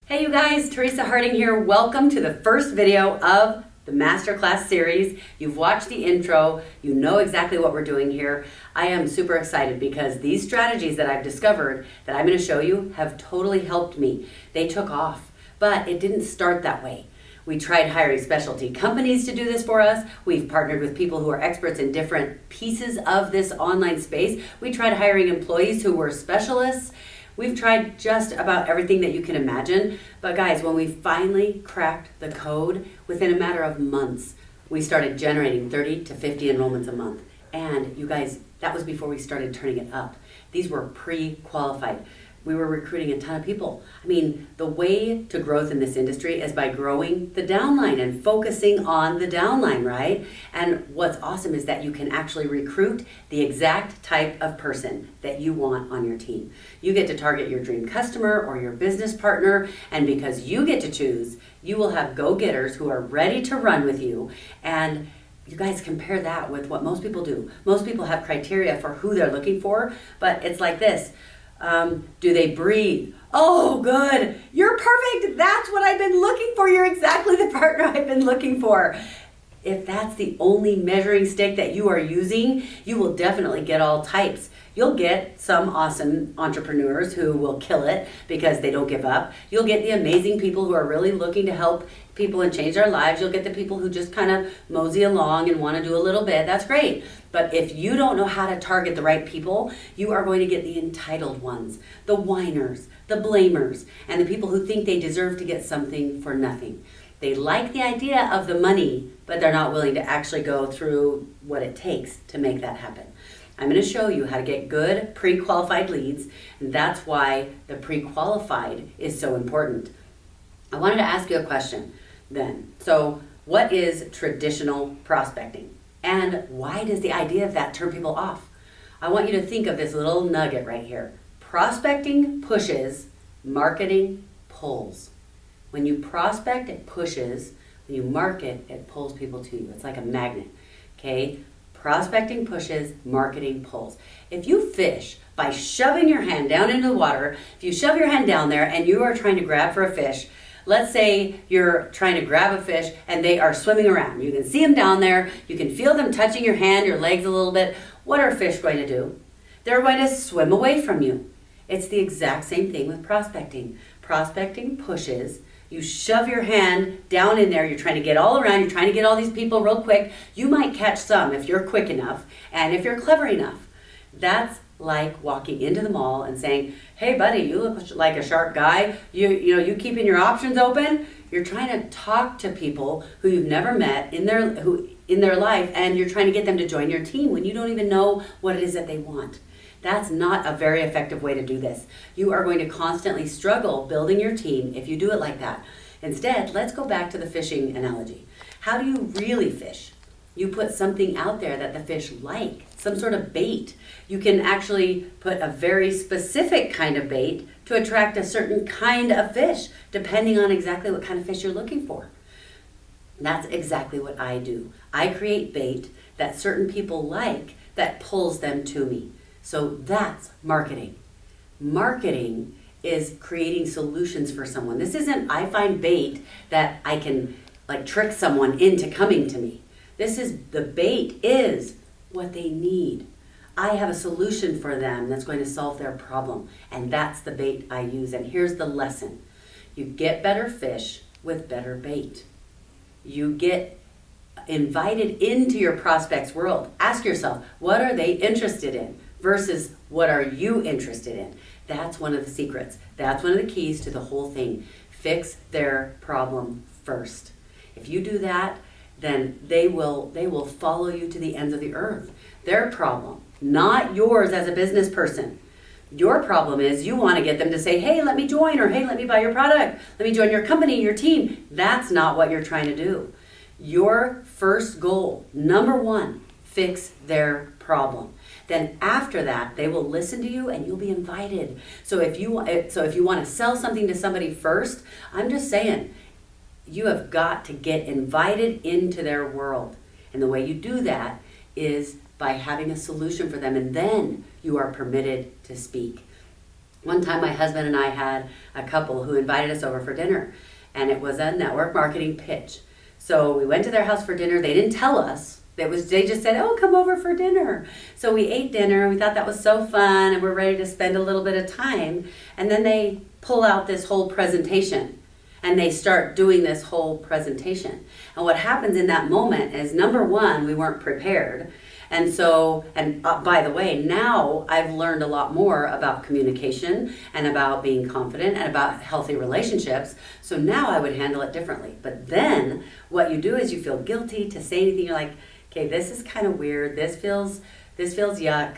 Hey you guys, Teresa Harding here. Welcome to the first video of the Masterclass series. You've watched the intro, you know exactly what we're doing here. I am super excited because these strategies that I've discovered that I'm going to show you have totally helped me. They took off, but it didn't start that way. We tried hiring specialty companies to do this for us. We've partnered with people who are experts in different pieces of this online space. We tried hiring employees who were specialists. We've tried just about everything that you can imagine, but guys, when we finally cracked the code, within a matter of months, we started generating 30 to 50 enrollments a month. And you guys, that was before we started turning it up. These were pre-qualified. We were recruiting a ton of people. I mean, the way to growth in this industry is by growing the downline and focusing on the downline, right? And what's awesome is that you can actually recruit the exact type of person that you want on your team. You get to target your dream customer or your business partner, and because you get to choose, you will have go-getters who are ready to run with you. And you guys compare that with what most people do. Most people have criteria for who they're looking for, but it's like this. Do they breathe? Oh, good. You're perfect. That's what I've been looking for. You're exactly the partner I've been looking for. If that's the only measuring stick that you are using, you will definitely get all types. You'll get some awesome entrepreneurs who will kill it because they don't give up. You'll get the amazing people who are really looking to help people and change their lives. You'll get the people who just kind of mosey along and want to do a little bit. That's great. But if you don't know how to target the right people, you are going to get the entitled ones, the whiners, the blamers, and the people who think they deserve to get something for nothing. They like the idea of the money, but they're not willing to actually go through what it takes to make that happen. I'm going to show you how to get good pre-qualified leads, and that's why the pre-qualified is so important. I wanted to ask you a question then. So, what is traditional prospecting? And why does the idea of that turn people off? I want you to think of this little nugget right here. Prospecting pushes, marketing pulls. When you prospect, it pushes. When you market, it pulls people to you. It's like a magnet, okay? Prospecting pushes, marketing pulls. If you fish by shoving your hand down into the water, if you shove your hand down there and you are trying to grab for a fish, let's say you're trying to grab a fish and they are swimming around. You can see them down there. You can feel them touching your hand, your legs a little bit. What are fish going to do? They're going to swim away from you. It's the exact same thing with prospecting. Prospecting pushes. You shove your hand down in there, you're trying to get all around, you're trying to get all these people real quick. You might catch some if you're quick enough and if you're clever enough. That's like walking into the mall and saying, hey buddy, you look like a sharp guy. You keeping your options open. You're trying to talk to people who you've never met in their life, and you're trying to get them to join your team when you don't even know what it is that they want. That's not a very effective way to do this. You are going to constantly struggle building your team if you do it like that. Instead, let's go back to the fishing analogy. How do you really fish? You put something out there that the fish like, some sort of bait. You can actually put a very specific kind of bait to attract a certain kind of fish, depending on exactly what kind of fish you're looking for. That's exactly what I do. I create bait that certain people like that pulls them to me. So that's marketing. Marketing is creating solutions for someone. This isn't I find bait that I can like trick someone into coming to me. The bait is what they need. I have a solution for them that's going to solve their problem. And that's the bait I use. And here's the lesson. You get better fish with better bait. You get invited into your prospect's world. Ask yourself, what are they interested in? Versus what are you interested in? That's one of the secrets. That's one of the keys to the whole thing. Fix their problem first. If you do that, then they will follow you to the ends of the earth. Their problem, not yours as a business person. Your problem is you want to get them to say, hey, let me join, or hey, let me buy your product. Let me join your company, your team. That's not what you're trying to do. Your first goal, number one, fix their problem. Then after that, they will listen to you and you'll be invited. So if you want to sell something to somebody first, I'm just saying, you have got to get invited into their world. And the way you do that is by having a solution for them, and then you are permitted to speak. One time my husband and I had a couple who invited us over for dinner, and it was a network marketing pitch. So we went to their house for dinner. They didn't tell us. They just said, oh, come over for dinner. So we ate dinner, and we thought that was so fun, and we're ready to spend a little bit of time. And then they pull out this whole presentation, and they start doing this whole presentation. And what happens in that moment is, number one, we weren't prepared. And so, by the way, now I've learned a lot more about communication and about being confident and about healthy relationships. So now I would handle it differently. But then what you do is you feel guilty to say anything. You're like, okay, this is kind of weird. This feels yuck,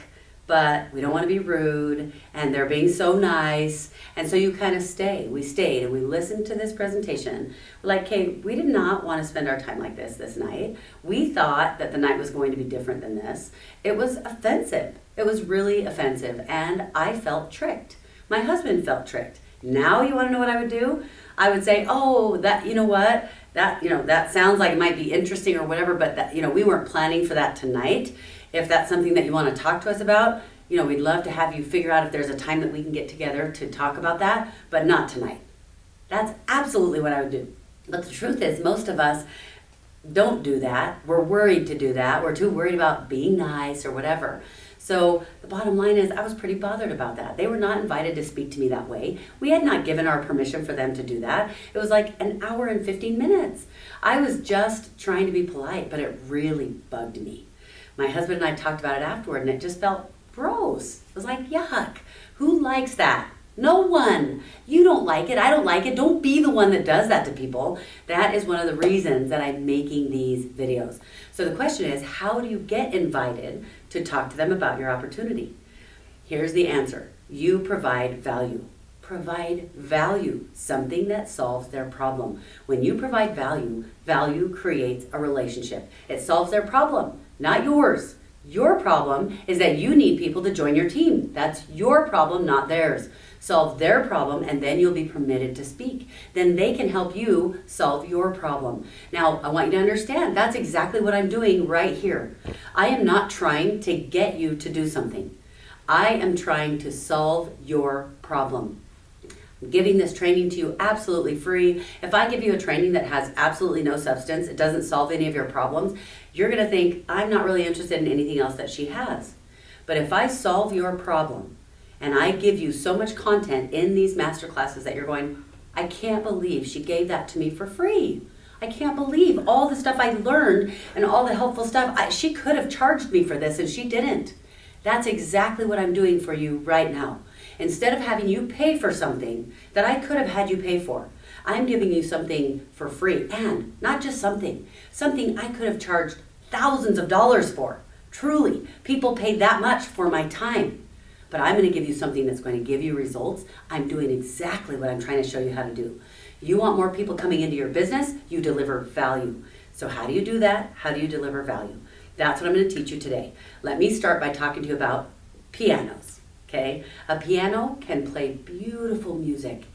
but we don't want to be rude, and they're being so nice. And so you kind of stay. We stayed and we listened to this presentation. We're like, okay, we did not want to spend our time like this night. We thought that the night was going to be different than this. It was offensive. It was really offensive, and I felt tricked. My husband felt tricked. Now you want to know what I would do? I would say, oh, that, you know what? That sounds like it might be interesting or whatever, but that, we weren't planning for that tonight. If that's something that you want to talk to us about, we'd love to have you figure out if there's a time that we can get together to talk about that, but not tonight. That's absolutely what I would do. But the truth is, most of us don't do that. We're worried to do that. We're too worried about being nice or whatever. So the bottom line is, I was pretty bothered about that. They were not invited to speak to me that way. We had not given our permission for them to do that. It was like an hour and 15 minutes. I was just trying to be polite, but it really bugged me. My husband and I talked about it afterward, and it just felt gross. It was like, yuck. Who likes that? No one. You don't like it. I don't like it. Don't be the one that does that to people. That is one of the reasons that I'm making these videos. So the question is, how do you get invited to talk to them about your opportunity? Here's the answer. You provide value. Provide value, something that solves their problem. When you provide value, value creates a relationship. It solves their problem, not yours. Your problem is that you need people to join your team. That's your problem, not theirs. Solve their problem, and then you'll be permitted to speak. Then they can help you solve your problem. Now, I want you to understand, that's exactly what I'm doing right here. I am not trying to get you to do something. I am trying to solve your problem. I'm giving this training to you absolutely free. If I give you a training that has absolutely no substance, it doesn't solve any of your problems, you're going to think, I'm not really interested in anything else that she has. But if I solve your problem, and I give you so much content in these master classes that you're going, I can't believe she gave that to me for free. I can't believe all the stuff I learned and all the helpful stuff. She could have charged me for this, and she didn't. That's exactly what I'm doing for you right now. Instead of having you pay for something that I could have had you pay for, I'm giving you something for free. And not just something I could have charged thousands of dollars for. Truly, people pay that much for my time. But I'm going to give you something that's going to give you results. I'm doing exactly what I'm trying to show you how to do. You want more people coming into your business, you deliver value. So how do you do that? How do you deliver value? That's what I'm going to teach you today. Let me start by talking to you about pianos, okay? A piano can play beautiful music.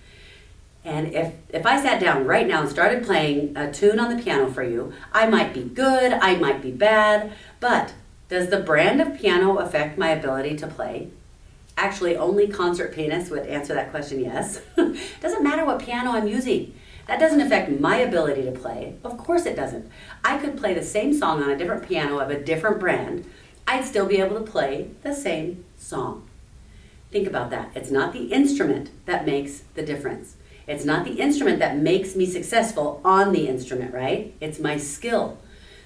And if I sat down right now and started playing a tune on the piano for you, I might be good, I might be bad, but does the brand of piano affect my ability to play? Actually, only concert pianists would answer that question, yes. Doesn't matter what piano I'm using. That doesn't affect my ability to play. Of course it doesn't. I could play the same song on a different piano of a different brand. I'd still be able to play the same song. Think about that. It's not the instrument that makes the difference. It's not the instrument that makes me successful on the instrument, right? It's my skill.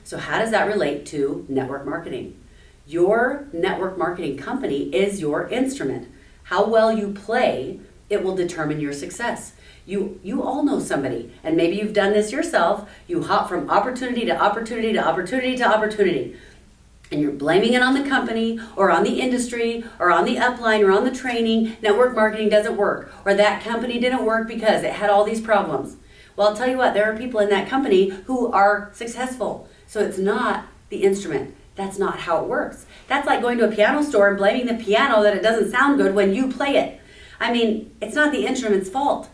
So how does that relate to network marketing? Your network marketing company is your instrument. How well you play, it will determine your success. You all know somebody, and maybe you've done this yourself. You hop from opportunity to opportunity to opportunity to opportunity. And you're blaming it on the company or on the industry or on the upline or on the training. Network marketing doesn't work. Or that company didn't work because it had all these problems. Well, I'll tell you what, there are people in that company who are successful. So it's not the instrument. That's not how it works. That's like going to a piano store and blaming the piano that it doesn't sound good when you play it. I mean, it's not the instrument's fault.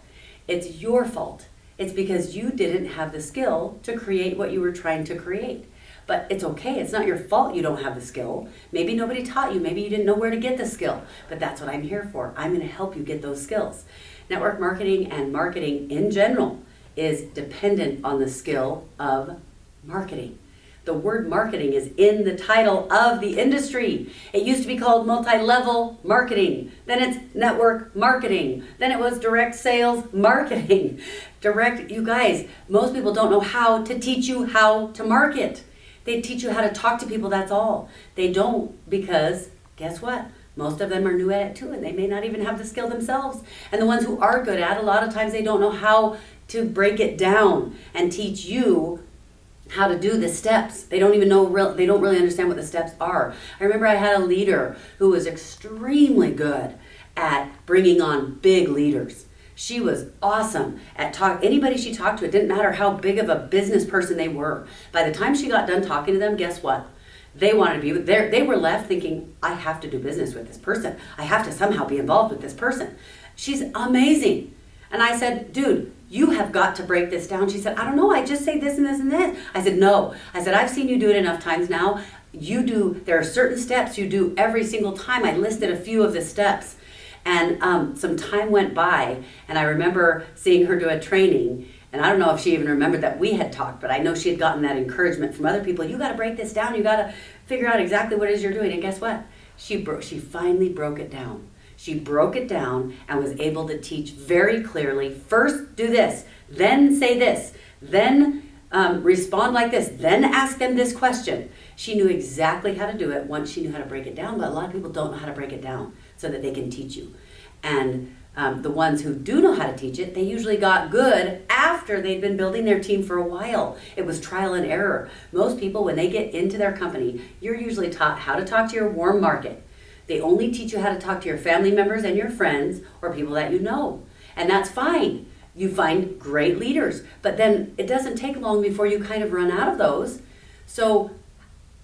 It's your fault. It's because you didn't have the skill to create what you were trying to create. But it's okay. It's not your fault you don't have the skill. Maybe nobody taught you. Maybe you didn't know where to get the skill. But that's what I'm here for. I'm going to help you get those skills. Network marketing and marketing in general is dependent on the skill of marketing. The word marketing is in the title of the industry. It used to be called multi-level marketing. Then it's network marketing. Then it was direct sales marketing. You guys, most people don't know how to teach you how to market. They teach you how to talk to people, that's all. They don't, because guess what? Most of them are new at it too, and they may not even have the skill themselves. And the ones who are good at it, a lot of times they don't know how to break it down and teach you how to do the steps. They don't even know, they don't really understand what the steps are. I remember I had a leader who was extremely good at bringing on big leaders. She was awesome at anybody she talked to, it didn't matter how big of a business person they were. By the time she got done talking to them, guess what? They wanted to be there. They were left thinking, I have to do business with this person. I have to somehow be involved with this person. She's amazing. And I said, dude, you have got to break this down. She said, I don't know. I just say this and this and this. I said, no. I said, I've seen you do it enough times now. There are certain steps you do every single time. I listed a few of the steps. And some time went by, and I remember seeing her do a training, and I don't know if she even remembered that we had talked, but I know she had gotten that encouragement from other people. You got to break this down. You got to figure out exactly what it is you're doing. And guess what? She finally broke it down. She broke it down and was able to teach very clearly. First, do this, then say this, then respond like this, then ask them this question. She knew exactly how to do it once she knew how to break it down, but a lot of people don't know how to break it down so that they can teach you. And the ones who do know how to teach it, they usually got good after they'd been building their team for a while. It was trial and error. Most people, when they get into their company, you're usually taught how to talk to your warm market. They only teach you how to talk to your family members and your friends or people that you know. And that's fine. You find great leaders. But then it doesn't take long before you kind of run out of those. So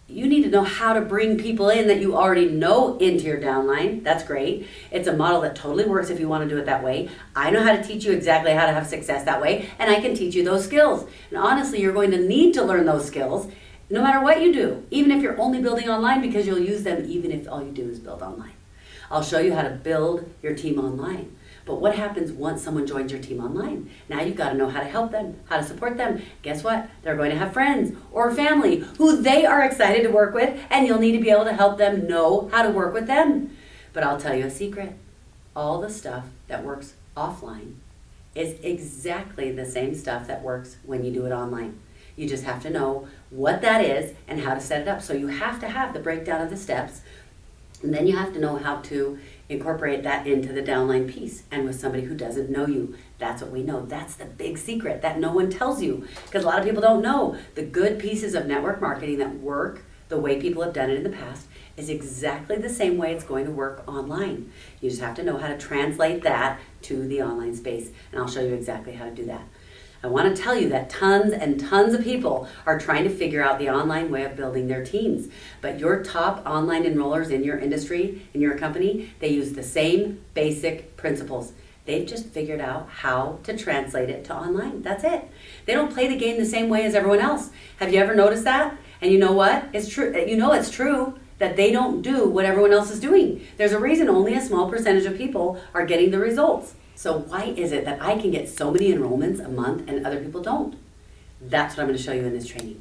you need to know how to bring people in that you already know into your downline. That's great. It's a model that totally works if you want to do it that way. I know how to teach you exactly how to have success that way, and I can teach you those skills. And honestly, you're going to need to learn those skills no matter what you do, even if you're only building online, because you'll use them even if all you do is build online. I'll show you how to build your team online. But what happens once someone joins your team online? Now you've got to know how to help them, how to support them. Guess what? They're going to have friends or family who they are excited to work with, and you'll need to be able to help them know how to work with them. But I'll tell you a secret. All the stuff that works offline is exactly the same stuff that works when you do it online. You just have to know what that is and how to set it up. So you have to have the breakdown of the steps, and then you have to know how to incorporate that into the downline piece. And with somebody who doesn't know you, that's what we know. That's the big secret that no one tells you, because a lot of people don't know. The good pieces of network marketing that work the way people have done it in the past is exactly the same way it's going to work online. You just have to know how to translate that to the online space, and I'll show you exactly how to do that. I want to tell you that tons and tons of people are trying to figure out the online way of building their teams. But your top online enrollers in your industry, in your company, they use the same basic principles. They've just figured out how to translate it to online. That's it. They don't play the game the same way as everyone else. Have you ever noticed that? And you know what? It's true. You know it's true that they don't do what everyone else is doing. There's a reason only a small percentage of people are getting the results. So why is it that I can get so many enrollments a month and other people don't? That's what I'm going to show you in this training.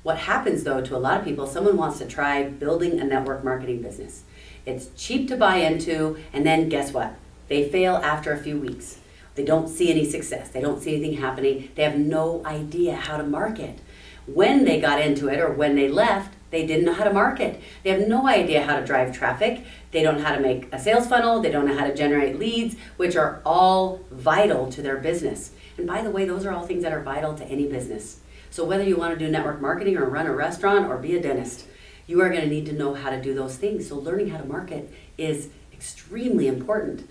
What happens though to a lot of people, someone wants to try building a network marketing business. It's cheap to buy into, and then guess what? They fail after a few weeks. They don't see any success. They don't see anything happening. They have no idea how to market. When they got into it or when they left, they didn't know how to market. They have no idea how to drive traffic. They don't know how to make a sales funnel. They don't know how to generate leads, which are all vital to their business. And by the way, those are all things that are vital to any business. So whether you want to do network marketing or run a restaurant or be a dentist, you are going to need to know how to do those things. So learning how to market is extremely important.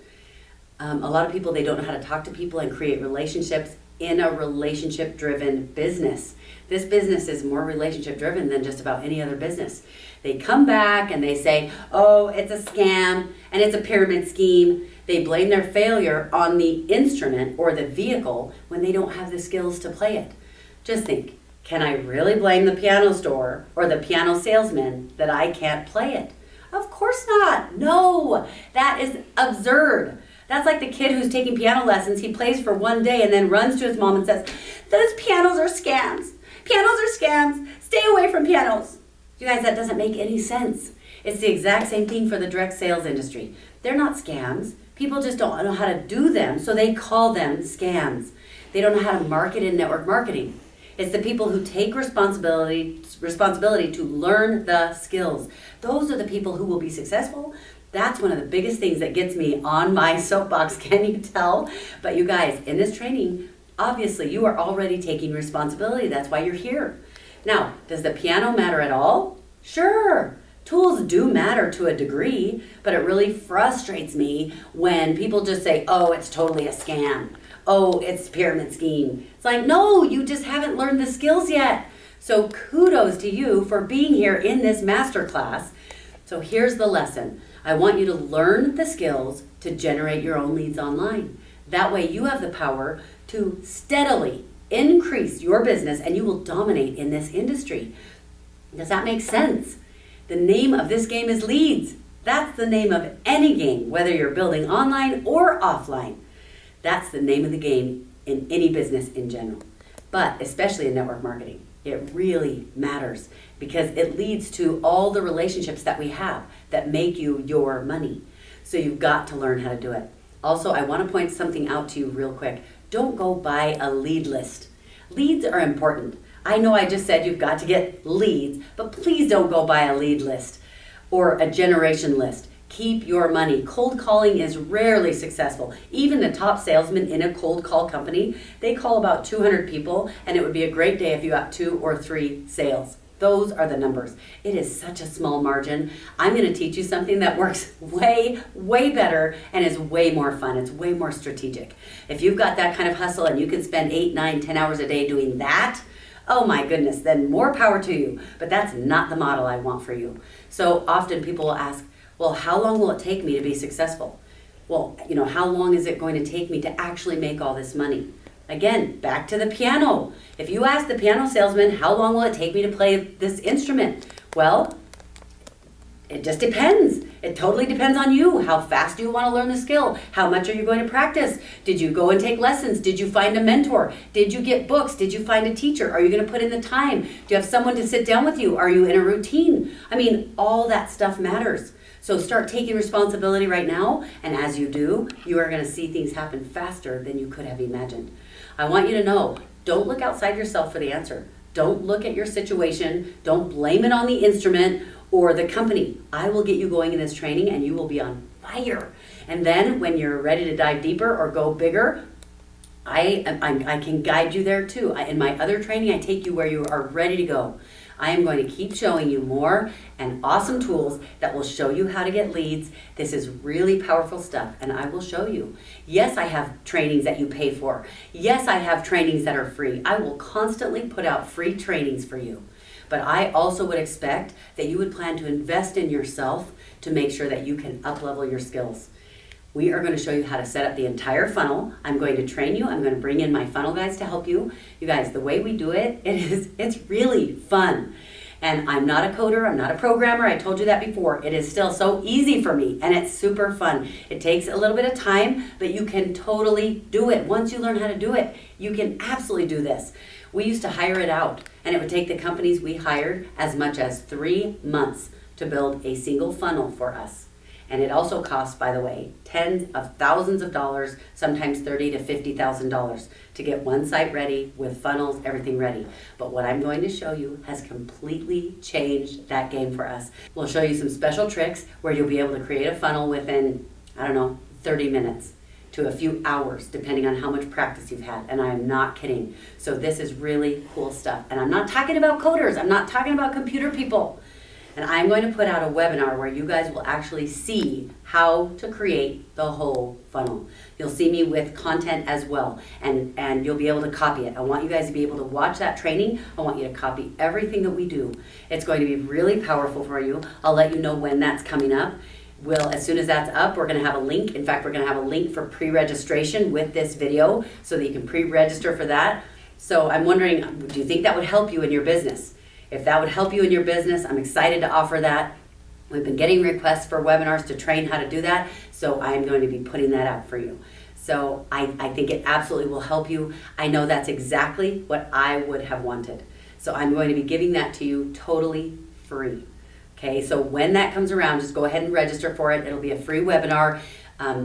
A lot of people, they don't know how to talk to people and create relationships in a relationship-driven business. This business is more relationship-driven than just about any other business. They come back and they say, oh, it's a scam and it's a pyramid scheme. They blame their failure on the instrument or the vehicle when they don't have the skills to play it. Just think, Can I really blame the piano store or the piano salesman that I can't play it? Of course not. No, that is absurd. That's like the kid who's taking piano lessons. He plays for one day and then runs to his mom and says, those pianos are scams. Pianos are scams. Stay away from pianos. You guys, that doesn't make any sense. It's the exact same thing for the direct sales industry. They're not scams. People just don't know how to do them, so they call them scams. They don't know how to market in network marketing. It's the people who take responsibility to learn the skills. Those are the people who will be successful. That's one of the biggest things that gets me on my soapbox, can you tell? But you guys, in this training, obviously you are already taking responsibility. That's why you're here. Now, does the piano matter at all? Sure. Tools do matter to a degree, but it really frustrates me when people just say, oh, it's totally a scam. Oh, it's a pyramid scheme. It's like, no, you just haven't learned the skills yet. So kudos to you for being here in this masterclass. So here's the lesson. I want you to learn the skills to generate your own leads online. That way you have the power to steadily increase your business and you will dominate in this industry. Does that make sense? The name of this game is leads. That's the name of any game, whether you're building online or offline. That's the name of the game in any business in general, but especially in network marketing. It really matters because it leads to all the relationships that we have that make you your money. So you've got to learn how to do it. Also, I want to point something out to you real quick. Don't go buy a lead list. Leads are important. I know I just said you've got to get leads, but please don't go buy a lead list or a generation list. Keep your money. Cold calling is rarely successful. Even the top salesman in a cold call company, they call about 200 people, and it would be a great day if you got 2 or 3 sales. Those are the numbers. It is such a small margin. I'm going to teach you something that works way, way better and is way more fun. It's way more strategic. If you've got that kind of hustle and you can spend 8, 9, 10 hours a day doing that, oh my goodness, then more power to you. But that's not the model I want for you. So often people will ask, well, how long will it take me to be successful? Well, how long is it going to take me to actually make all this money? Again, back to the piano. If you ask the piano salesman, how long will it take me to play this instrument? Well, it just depends. It totally depends on you. How fast do you want to learn the skill? How much are you going to practice? Did you go and take lessons? Did you find a mentor? Did you get books? Did you find a teacher? Are you going to put in the time? Do you have someone to sit down with you? Are you in a routine? I mean, all that stuff matters. So start taking responsibility right now, and as you do, you are going to see things happen faster than you could have imagined. I want you to know, don't look outside yourself for the answer. Don't look at your situation. Don't blame it on the instrument or the company. I will get you going in this training, and you will be on fire. And then when you're ready to dive deeper or go bigger, I can guide you there too. In my other training, I take you where you are ready to go. I am going to keep showing you more and awesome tools that will show you how to get leads. This is really powerful stuff, and I will show you. Yes, I have trainings that you pay for. Yes, I have trainings that are free. I will constantly put out free trainings for you. But I also would expect that you would plan to invest in yourself to make sure that you can up-level your skills. We are going to show you how to set up the entire funnel. I'm going to train you. I'm going to bring in my funnel guys to help you. You guys, the way we do it, it's really fun. And I'm not a coder. I'm not a programmer. I told you that before. It is still so easy for me, and it's super fun. It takes a little bit of time, but you can totally do it. Once you learn how to do it, you can absolutely do this. We used to hire it out, and it would take the companies we hired as much as 3 months to build a single funnel for us. And it also costs, by the way, tens of thousands of dollars, sometimes $30,000 to $50,000 to get one site ready with funnels, everything ready. But what I'm going to show you has completely changed that game for us. We'll show you some special tricks where you'll be able to create a funnel within, 30 minutes to a few hours, depending on how much practice you've had. And I am not kidding. So this is really cool stuff. And I'm not talking about coders. I'm not talking about computer people. And I'm going to put out a webinar where you guys will actually see how to create the whole funnel. You'll see me with content as well, and you'll be able to copy it. I want you guys to be able to watch that training. I want you to copy everything that we do. It's going to be really powerful for you. I'll let you know when that's coming up. As soon as that's up, we're going to have a link. In fact, we're going to have a link for pre-registration with this video so that you can pre-register for that. So I'm wondering, do you think that would help you in your business? If that would help you in your business, I'm excited to offer that. We've been getting requests for webinars to train how to do that, so I'm going to be putting that out for you. So I think it absolutely will help you. I know that's exactly what I would have wanted. So I'm going to be giving that to you totally free. Okay, so when that comes around, just go ahead and register for it. It'll be a free webinar.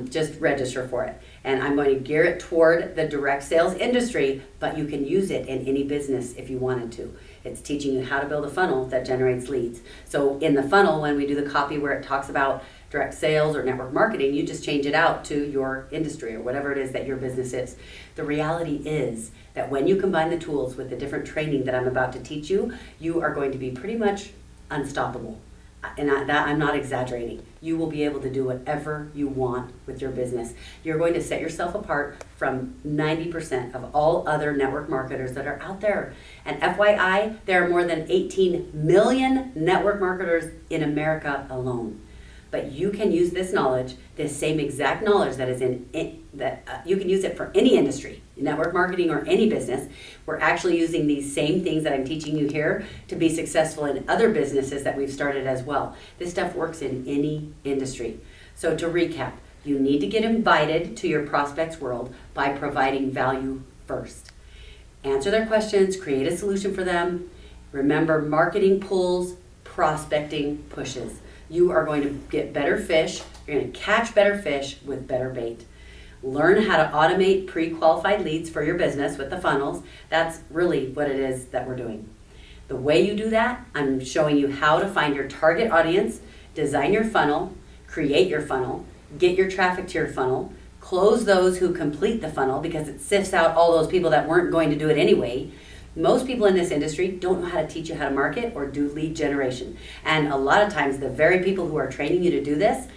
Just register for it. And I'm going to gear it toward the direct sales industry, but you can use it in any business if you wanted to. It's teaching you how to build a funnel that generates leads. So in the funnel, when we do the copy where it talks about direct sales or network marketing, you just change it out to your industry or whatever it is that your business is. The reality is that when you combine the tools with the different training that I'm about to teach you, you are going to be pretty much unstoppable. And I'm not exaggerating. You will be able to do whatever you want with your business. You're going to set yourself apart from 90% of all other network marketers that are out there. And FYI, there are more than 18 million network marketers in America alone. But you can use this knowledge, this same exact knowledge that is you can use it for any industry, network marketing or any business. We're actually using these same things that I'm teaching you here to be successful in other businesses that we've started as well. This stuff works in any industry. So to recap, you need to get invited to your prospects' world by providing value first. Answer their questions, create a solution for them. Remember, marketing pulls, prospecting pushes. You are going to get better fish. You're going to catch better fish with better bait. Learn how to automate pre-qualified leads for your business with the funnels. That's really what it is that we're doing. The way you do that, I'm showing you how to find your target audience, design your funnel, create your funnel, get your traffic to your funnel, close those who complete the funnel because it sifts out all those people that weren't going to do it anyway. Most people in this industry don't know how to teach you how to market or do lead generation. And a lot of times the very people who are training you to do this,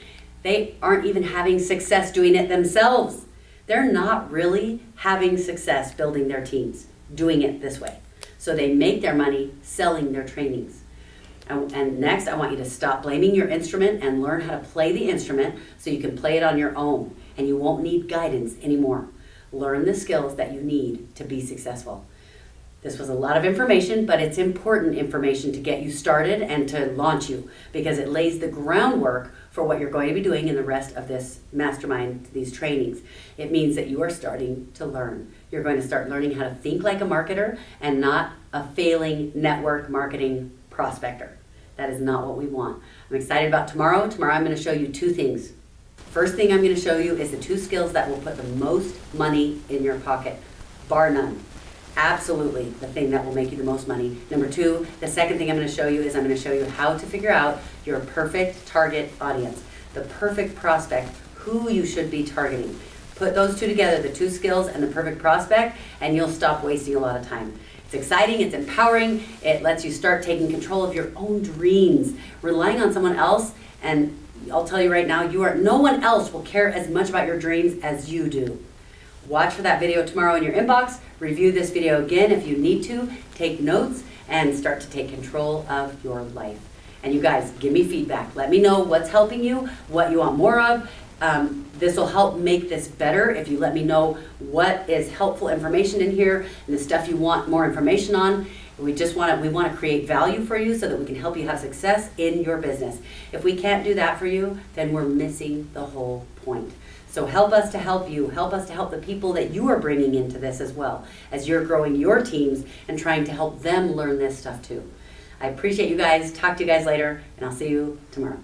they aren't even having success doing it themselves. They're not really having success building their teams, doing it this way. So they make their money selling their trainings. And next, I want you to stop blaming your instrument and learn how to play the instrument so you can play it on your own and you won't need guidance anymore. Learn the skills that you need to be successful. This was a lot of information, but it's important information to get you started and to launch you because it lays the groundwork for what you're going to be doing in the rest of this mastermind, these trainings. It means that you are starting to learn. You're going to start learning how to think like a marketer and not a failing network marketing prospector. That is not what we want. I'm excited about tomorrow. Tomorrow I'm going to show you two things. First thing I'm going to show you is the two skills that will put the most money in your pocket, bar none. Absolutely the thing that will make you the most money. Number two, the second thing I'm going to show you is I'm going to show you how to figure out your perfect target audience, the perfect prospect, who you should be targeting. Put those two together, the two skills and the perfect prospect, and you'll stop wasting a lot of time. It's exciting, it's empowering, it lets you start taking control of your own dreams. Relying on someone else, and I'll tell you right now, no one else will care as much about your dreams as you do. Watch for that video tomorrow in your inbox. Review this video again if you need to. Take notes and start to take control of your life. And you guys, give me feedback. Let me know what's helping you, what you want more of. This will help make this better if you let me know what is helpful information in here and the stuff you want more information on. We want to create value for you so that we can help you have success in your business. If we can't do that for you, then we're missing the whole point. So help us to help you. Help us to help the people that you are bringing into this as well, as you're growing your teams and trying to help them learn this stuff too. I appreciate you guys. Talk to you guys later, and I'll see you tomorrow.